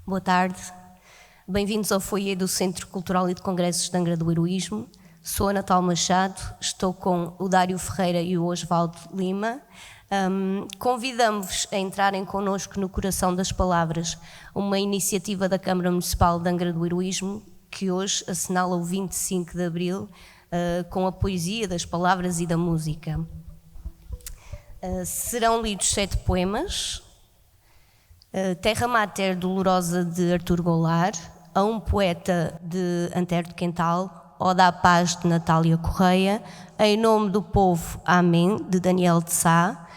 Boa tarde. Bem-vindos ao foyer do Centro Cultural e de Congressos de Angra do Heroísmo. Sou a Natal Machado, estou com o Dário Ferreira e o Osvaldo Lima. Convidamos-vos a entrarem connosco no Coração das Palavras, uma iniciativa da Câmara Municipal de Angra do Heroísmo, que hoje assinala o 25 de Abril, com a poesia das palavras e da música. Serão lidos 7 poemas. Terra Mater Dolorosa, de Artur Goulart, A um Poeta, de Antero de Quental, Oda à Paz, de Natália Correia, Em Nome do Povo, Amém, de Daniel de Sá,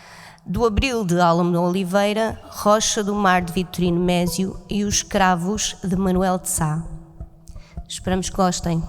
Do Abril, de Álamo de Oliveira, Rocha do Mar, de Vitorino Mésio e Os Cravos, de Manuel de Sá. Esperamos que gostem.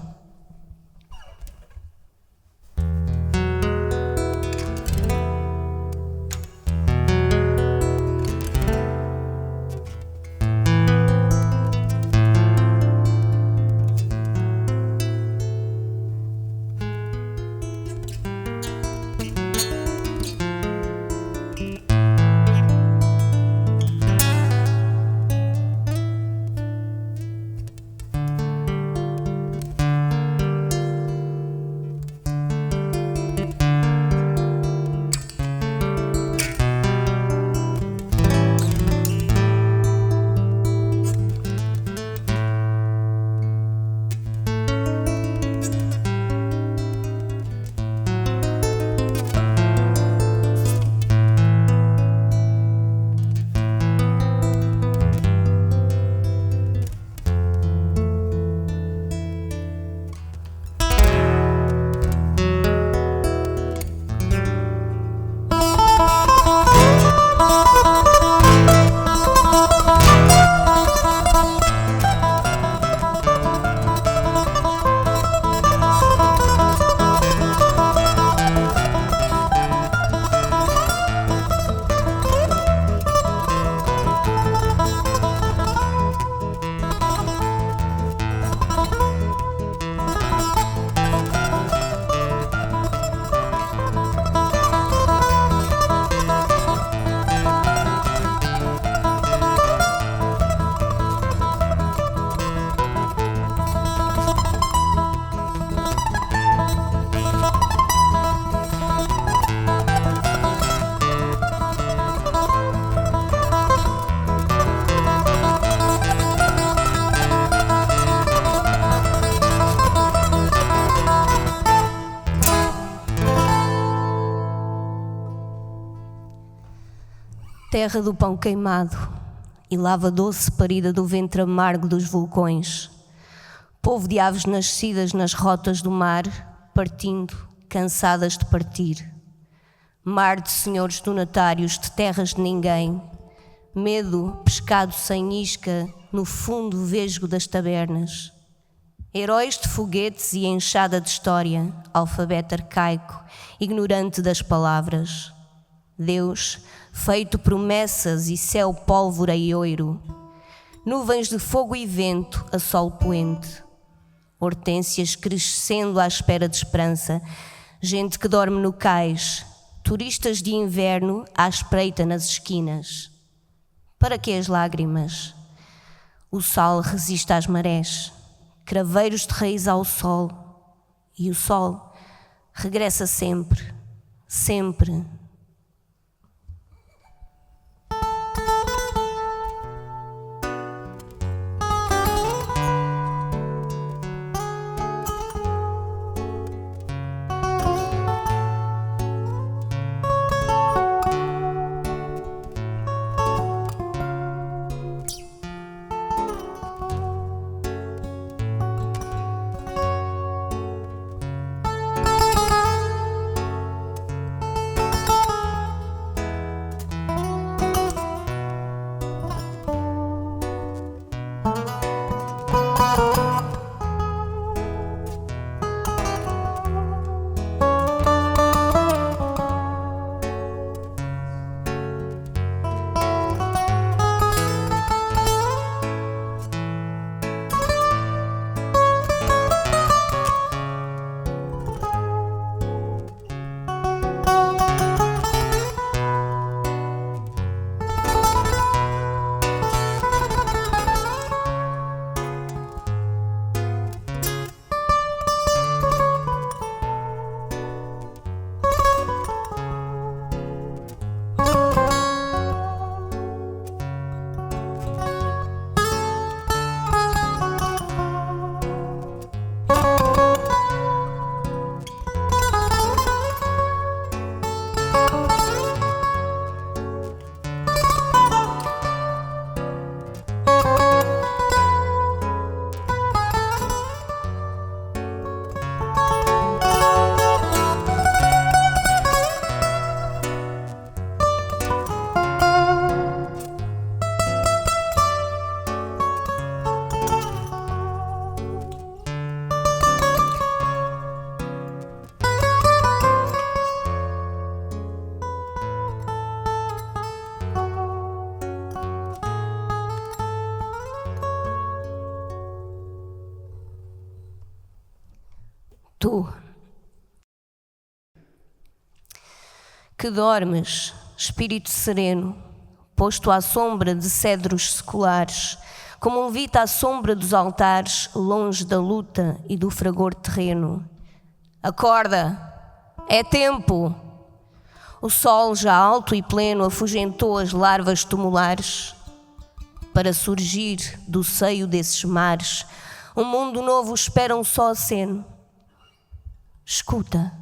Terra do pão queimado e lava doce parida do ventre amargo dos vulcões. Povo de aves nascidas nas rotas do mar, partindo, cansadas de partir. Mar de senhores donatários de terras de ninguém. Medo, pescado sem isca, no fundo vesgo das tabernas. Heróis de foguetes e enxada de história, alfabeto arcaico, ignorante das palavras. Deus, feito promessas e céu pólvora e ouro, nuvens de fogo e vento a sol poente, hortênsias crescendo à espera de esperança, gente que dorme no cais, turistas de inverno à espreita nas esquinas. Para que as lágrimas? O sal resiste às marés, craveiros de raiz ao sol, e o sol regressa sempre, sempre. Tu, que dormes, espírito sereno, posto à sombra de cedros seculares, como um levita à sombra dos altares, longe da luta e do fragor terreno. Acorda, é tempo! O sol, já alto e pleno, afugentou as larvas tumulares. Para surgir do seio desses mares, um mundo novo espera um só aceno. Escuta.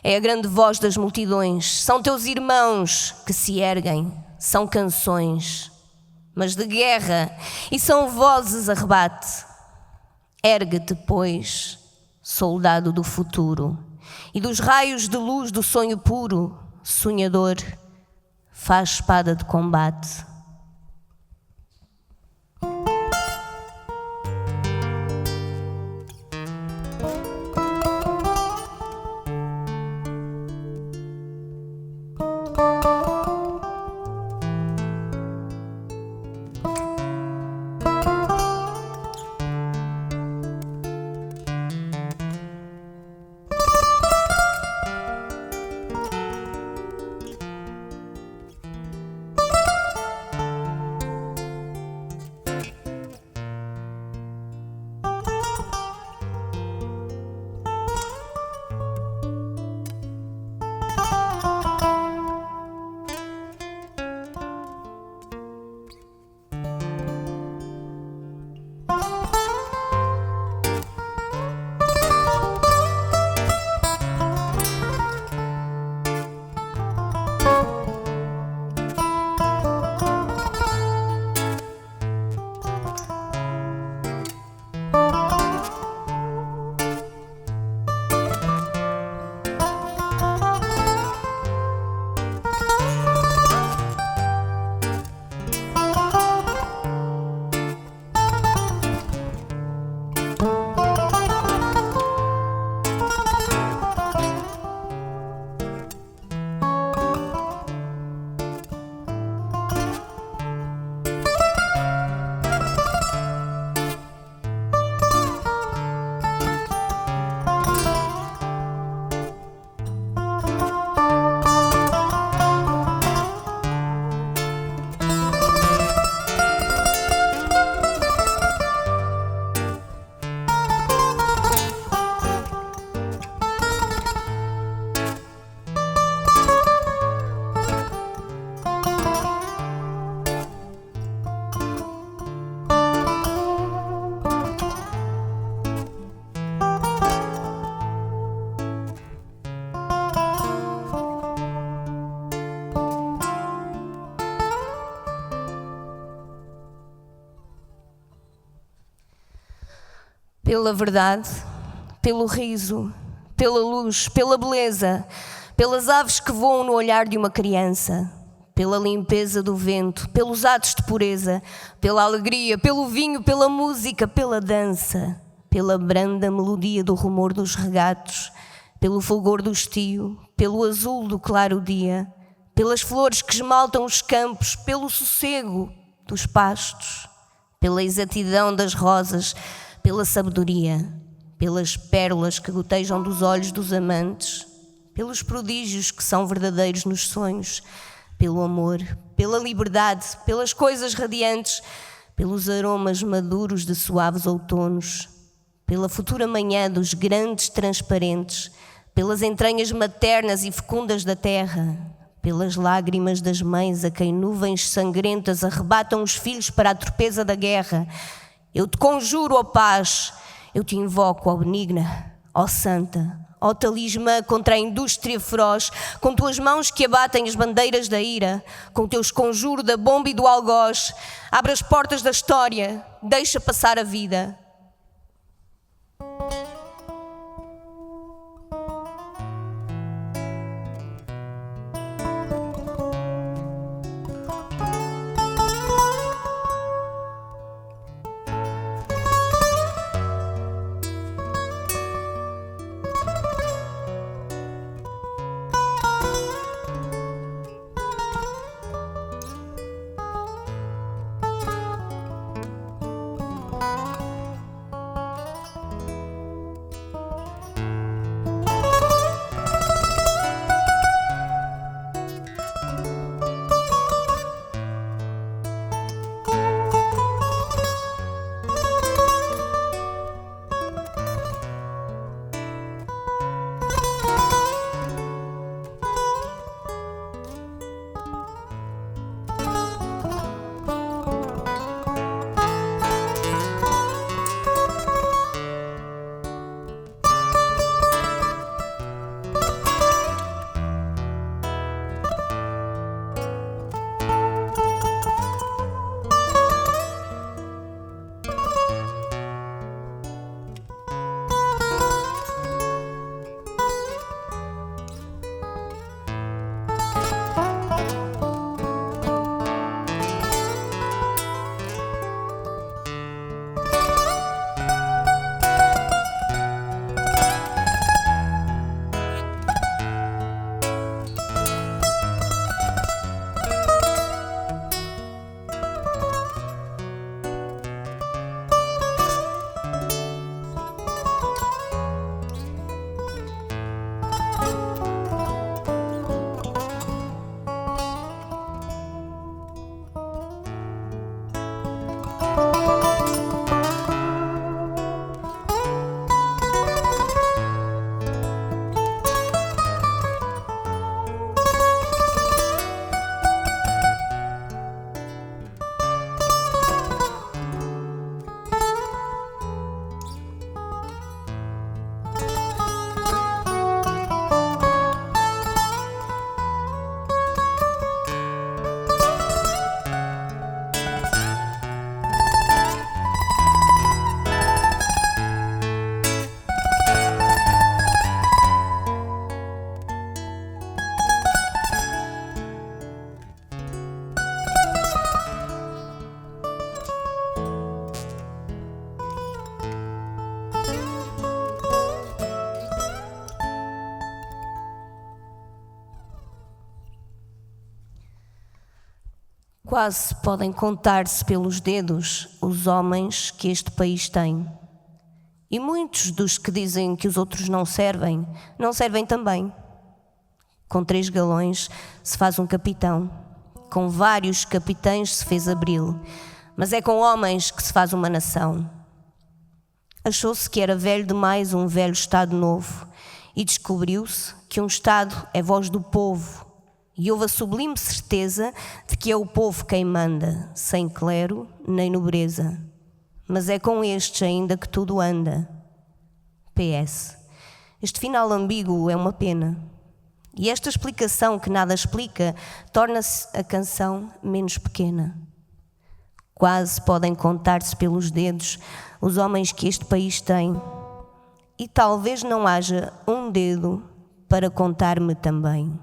É a grande voz das multidões, são teus irmãos que se erguem, são canções, mas de guerra, e são vozes a rebate. Ergue-te, pois, soldado do futuro, e dos raios de luz do sonho puro, sonhador, faz espada de combate. Pela verdade, pelo riso, pela luz, pela beleza, pelas aves que voam no olhar de uma criança, pela limpeza do vento, pelos atos de pureza, pela alegria, pelo vinho, pela música, pela dança, pela branda melodia do rumor dos regatos, pelo fulgor do estio, pelo azul do claro dia, pelas flores que esmaltam os campos, pelo sossego dos pastos, pela exatidão das rosas, pela sabedoria, pelas pérolas que gotejam dos olhos dos amantes, pelos prodígios que são verdadeiros nos sonhos, pelo amor, pela liberdade, pelas coisas radiantes, pelos aromas maduros de suaves outonos, pela futura manhã dos grandes transparentes, pelas entranhas maternas e fecundas da terra, pelas lágrimas das mães a quem nuvens sangrentas arrebatam os filhos para a torpeza da guerra. Eu te conjuro, ó paz, eu te invoco, ó benigna, ó santa, ó talismã contra a indústria feroz, com tuas mãos que abatem as bandeiras da ira, com teus conjuros da bomba e do algoz, abre as portas da história, deixa passar a vida. Quase podem contar-se pelos dedos os homens que este país tem. E muitos dos que dizem que os outros não servem também. Com 3 galões se faz um capitão, com vários capitães se fez abril, mas é com homens que se faz uma nação. Achou-se que era velho demais um velho Estado novo, e descobriu-se que um Estado é voz do povo, e houve a sublime certeza de que é o povo quem manda, sem clero nem nobreza. Mas é com estes ainda que tudo anda. PS. Este final ambíguo é uma pena. E esta explicação que nada explica torna-se a canção menos pequena. Quase podem contar-se pelos dedos os homens que este país tem. E talvez não haja um dedo para contar-me também.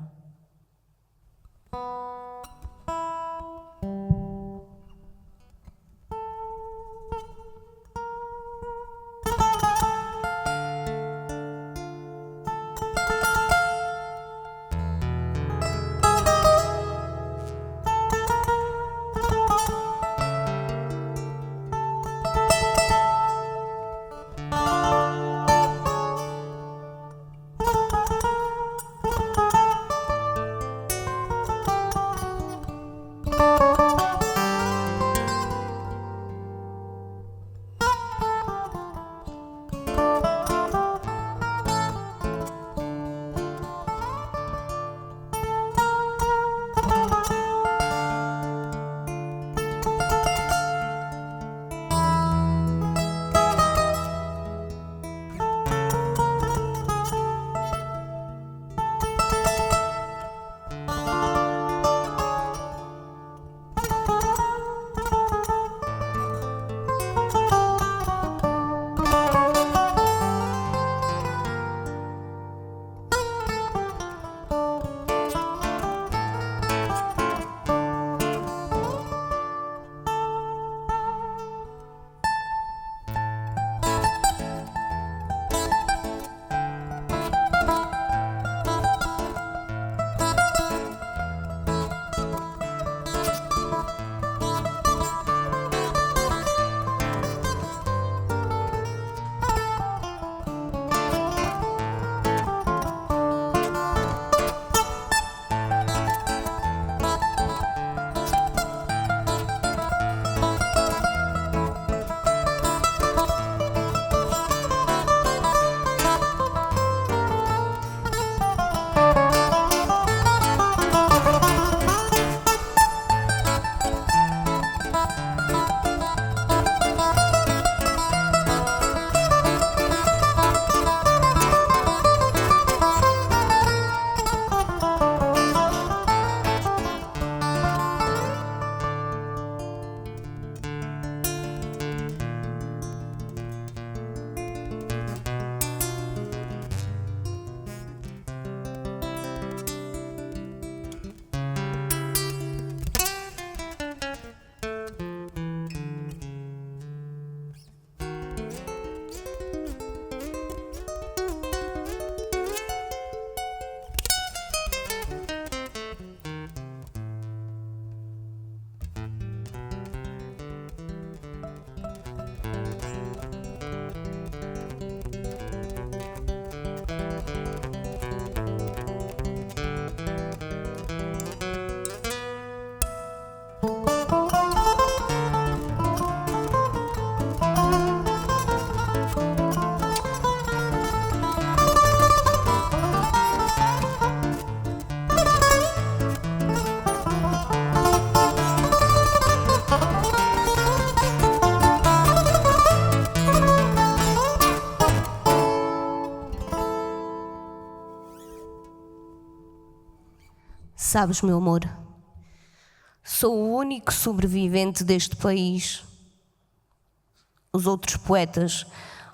Sabes, meu amor, sou o único sobrevivente deste país. Os outros poetas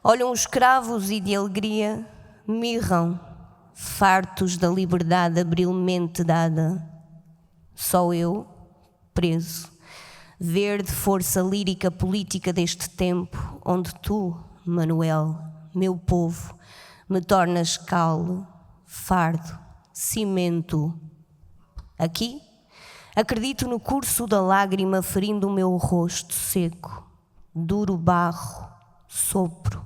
olham os cravos e de alegria mirram, fartos da liberdade abrilmente dada. Só eu, preso, verde força lírica política deste tempo, onde tu, Manuel, meu povo, me tornas calo, fardo, cimento. Aqui Acredito no curso da lágrima ferindo o meu rosto seco, duro barro, sopro.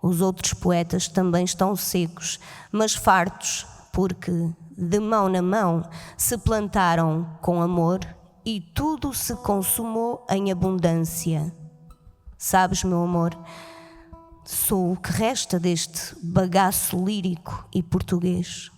Os outros poetas também estão secos, mas fartos, porque de mão na mão se plantaram com amor e tudo se consumou em abundância. Sabes, meu amor, sou o que resta deste bagaço lírico e português.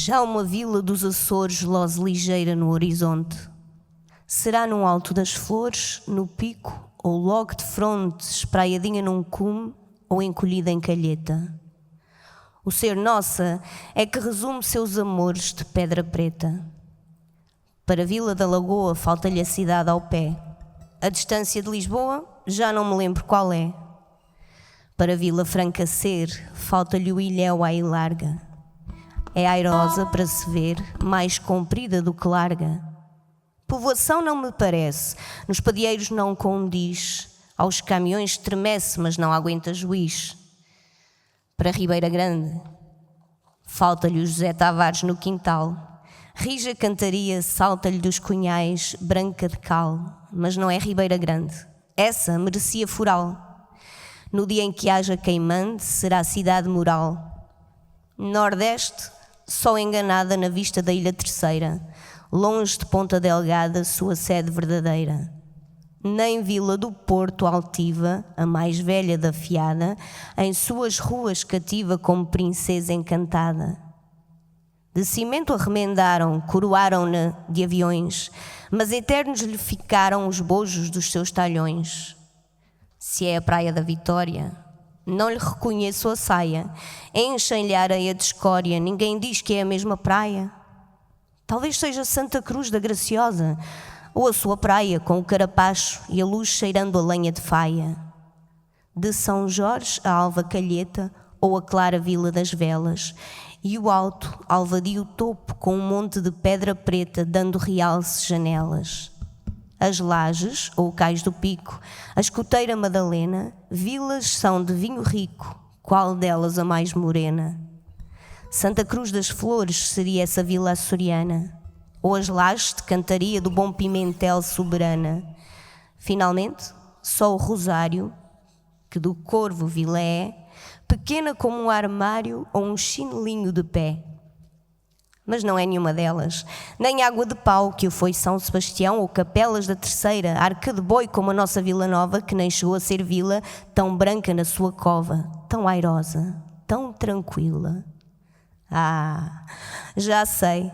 Já uma vila dos Açores loze ligeira no horizonte. Será no alto das flores, no pico, ou logo de fronte, espraiadinha num cume, ou encolhida em calheta. O ser nossa é que resume seus amores de pedra preta. Para Vila da Lagoa falta-lhe a cidade ao pé. A distância de Lisboa já não me lembro qual é. Para Vila Franca ser, falta-lhe o ilhéu à larga. É airosa para se ver, mais comprida do que larga. Povoação não me parece, nos padieiros não condiz, aos caminhões estremece, mas não aguenta juiz. Para Ribeira Grande, falta-lhe o José Tavares no quintal. Rija cantaria, salta-lhe dos cunhais, branca de cal, mas não é Ribeira Grande, essa merecia foral. No dia em que haja quem mande, será cidade moral. Nordeste, só enganada na vista da Ilha Terceira, longe de Ponta Delgada, sua sede verdadeira. Nem Vila do Porto altiva, a mais velha da fiada, em suas ruas cativa como princesa encantada. De cimento a remendaram, coroaram-na de aviões, mas eternos lhe ficaram os bojos dos seus talhões. Se é a Praia da Vitória, não lhe reconheço a saia. Enchem-lhe a areia de escória, ninguém diz que é a mesma praia. Talvez seja Santa Cruz da Graciosa, ou a sua praia com o carapacho e a luz cheirando a lenha de faia. De São Jorge a Alva Calheta, ou a clara Vila das Velas, e o alto, alvadio topo com um monte de pedra preta dando realce janelas. As Lajes, ou o Cais do Pico, a Escoteira Madalena, vilas são de vinho rico, Qual delas a mais morena? Santa Cruz das Flores seria essa vila açoriana, ou as lajes de cantaria do bom Pimentel soberana. Finalmente, só o Rosário, que do Corvo vila é, pequena como um armário ou um chinelinho de pé. Mas não é nenhuma delas, nem Água de Pau, que o foi São Sebastião, ou Capelas da Terceira, Arca de Boi como a nossa Vila Nova, que nem chegou a ser vila, tão branca na sua cova, tão airosa, tão tranquila. Ah, já sei,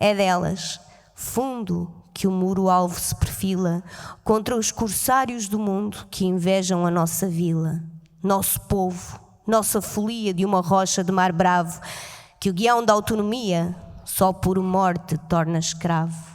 é delas, fundo que o muro alvo se perfila contra os corsários do mundo que invejam a nossa vila, nosso povo, nossa folia de uma rocha de mar bravo, que o guião da autonomia só por morte torna escravo.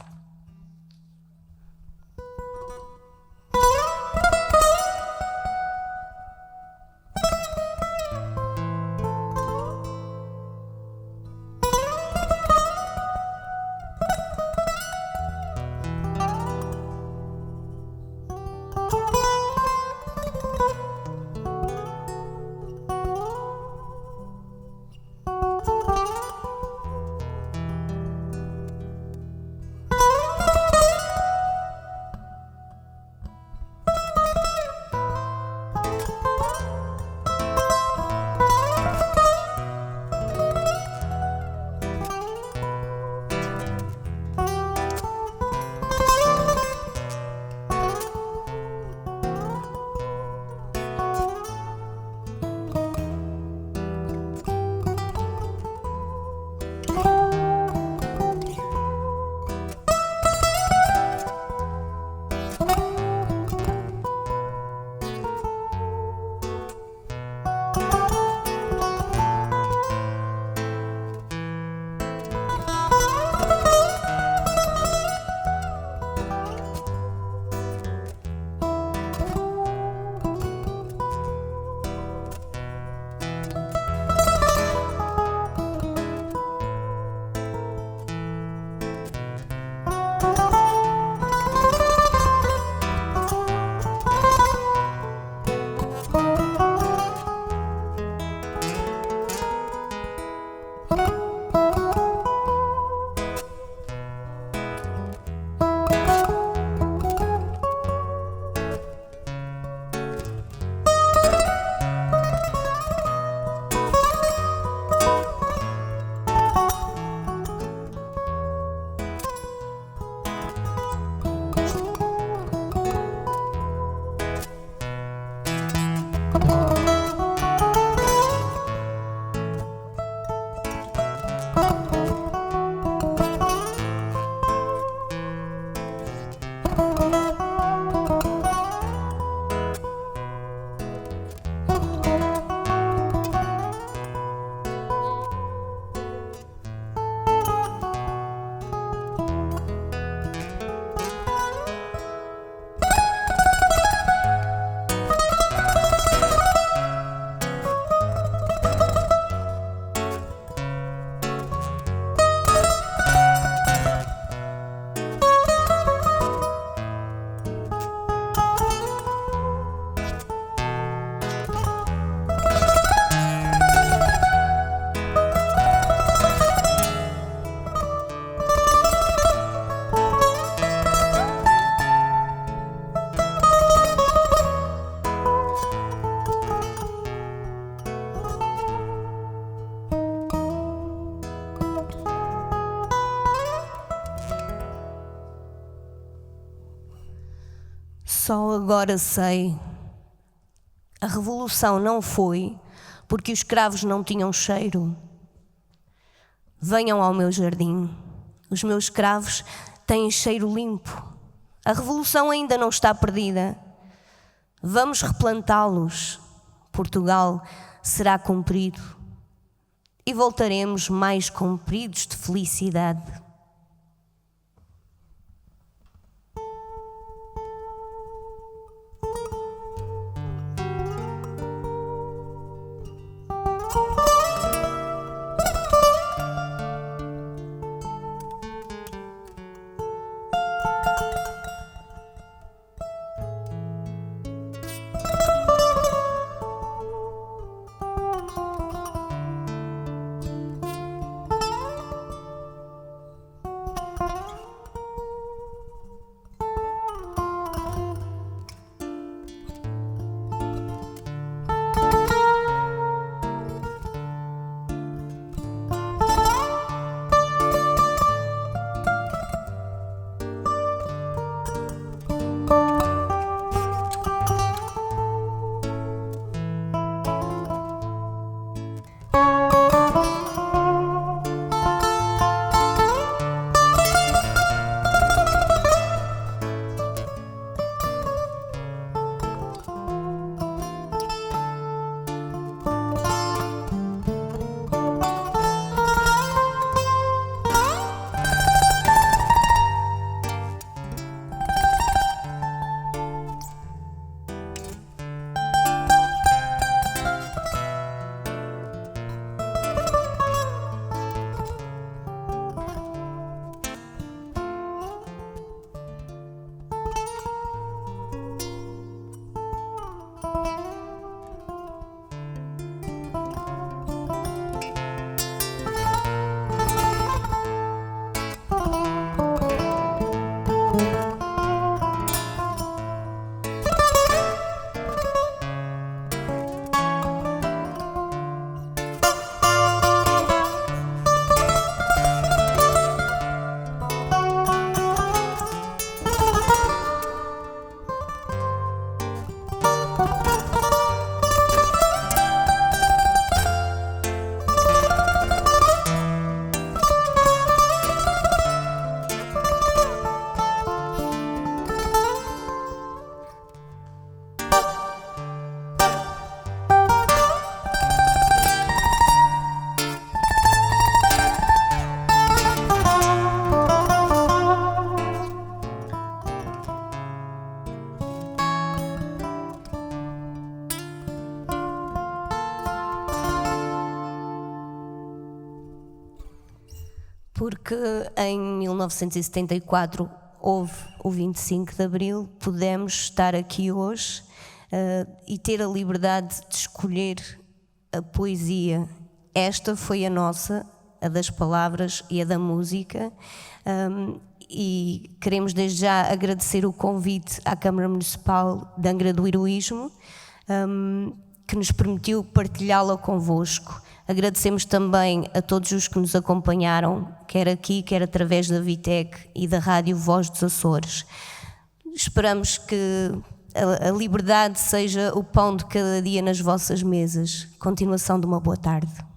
Só agora sei. A revolução não foi porque os escravos não tinham cheiro. Venham ao meu jardim. Os meus escravos têm cheiro limpo. A revolução ainda não está perdida. Vamos replantá-los. Portugal será comprido. E voltaremos mais compridos de felicidade. Porque em 1974 houve o 25 de Abril, pudemos estar aqui hoje e ter a liberdade de escolher a poesia. Esta foi a nossa, a das palavras e a da música, e queremos desde já agradecer o convite à Câmara Municipal de Angra do Heroísmo, que nos permitiu partilhá-la convosco. Agradecemos também a todos os que nos acompanharam, quer aqui, quer através da Vitec e da Rádio Voz dos Açores. Esperamos que a liberdade seja o pão de cada dia nas vossas mesas. Continuação de uma boa tarde.